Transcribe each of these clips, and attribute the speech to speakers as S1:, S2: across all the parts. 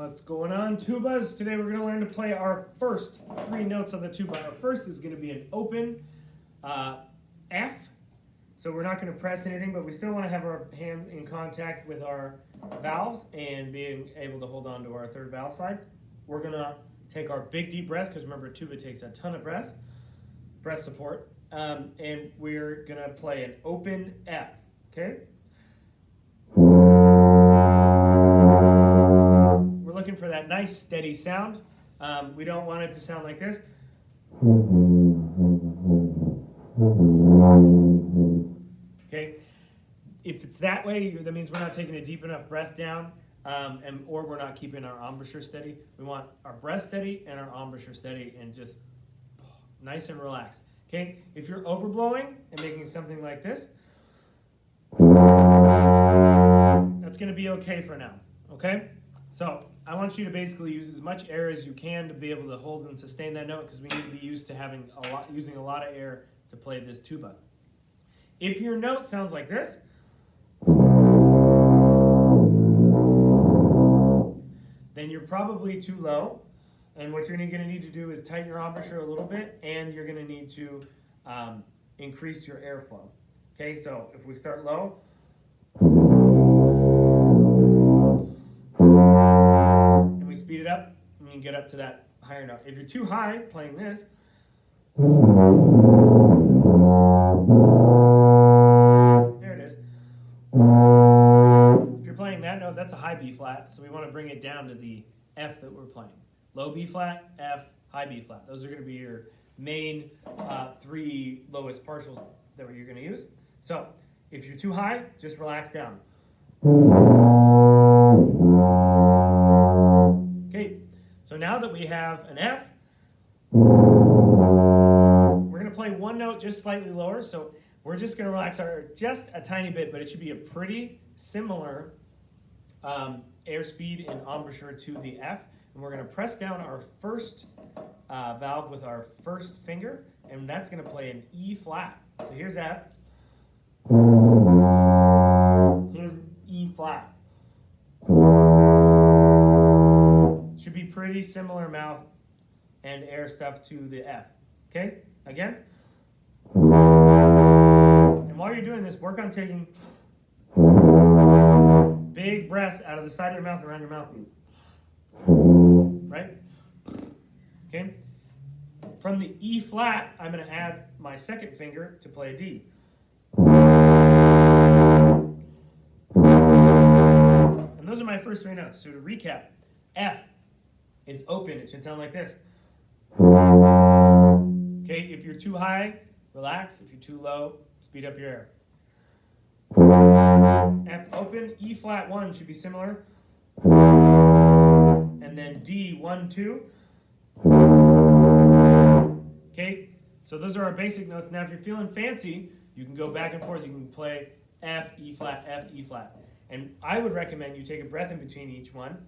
S1: What's going on, tubas? Today we're going to learn to play our first 3 notes of the tuba. Our first is going to be an open F. So we're not going to press anything, but we still want to have our hands in contact with our valves and being able to hold on to our third valve slide. We're going to take our big deep breath, because remember, tuba takes a ton of breath support, and we're going to play an open F, okay? We're looking for that nice steady sound. We don't want it to sound like this. Okay, if it's that way, that means we're not taking a deep enough breath down, or we're not keeping our embouchure steady. We want our breath steady and our embouchure steady and just nice and relaxed. Okay, if you're overblowing and making something like this, that's going to be okay for now. Okay, so I want you to basically use as much air as you can to be able to hold and sustain that note, because we need to be used to using a lot of air to play this tuba. If your note sounds like this, then you're probably too low, and what you're going to need to do is tighten your embouchure a little bit, and you're going to need to increase your airflow. Okay, so if we start low, and we speed it up, and we can get up to that higher note. If you're too high playing this, there it is. If you're playing that note, that's a high B flat, so we want to bring it down to the F that we're playing. Low B flat, F, high B flat. Those are going to be your main 3 lowest partials that you're going to use. So if you're too high, just relax down. Okay, so now that we have an F, we're going to play one note just slightly lower. So we're just going to relax just a tiny bit, but it should be a pretty similar airspeed and embouchure to the F. And we're going to press down our first valve with our first finger, and that's going to play an E flat. So here's F. Here's E flat. Should be pretty similar mouth and air stuff to the F. Okay, again. And while you're doing this, work on taking big breaths out of the side of your mouth, around your mouthpiece. Right? Okay. From the E flat, I'm going to add my second finger to play a D. And those are my first 3 notes. So to recap, F is open. It should sound like this. Okay, if you're too high, relax. If you're too low, speed up your air. F open, E flat 1 should be similar. And then D 1, 2. Okay, so those are our basic notes. Now if you're feeling fancy, you can go back and forth. You can play F, E flat, F, E flat. And I would recommend you take a breath in between each one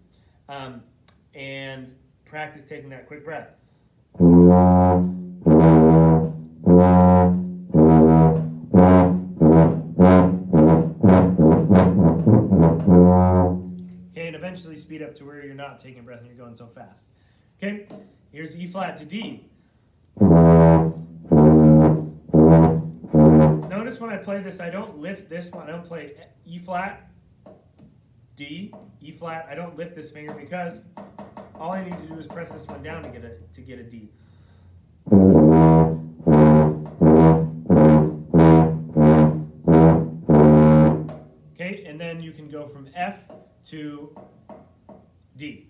S1: and practice taking that quick breath. Okay, and eventually speed up to where you're not taking a breath and you're going so fast. Okay, here's E flat to D. Notice when I play this, I don't lift this one. I don't play E flat, D, E flat. I don't lift this finger because all I need to do is press this one down to get a D. Okay, and then you can go from F to D.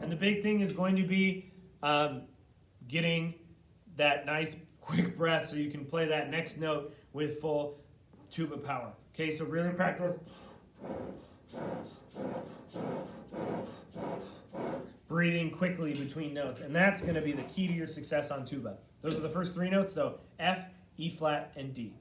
S1: And the big thing is going to be getting that nice quick breath so you can play that next note with full tuba power. Okay, so really practice breathing quickly between notes, and that's going to be the key to your success on tuba. Those are the first 3 notes though: F, E flat, and D.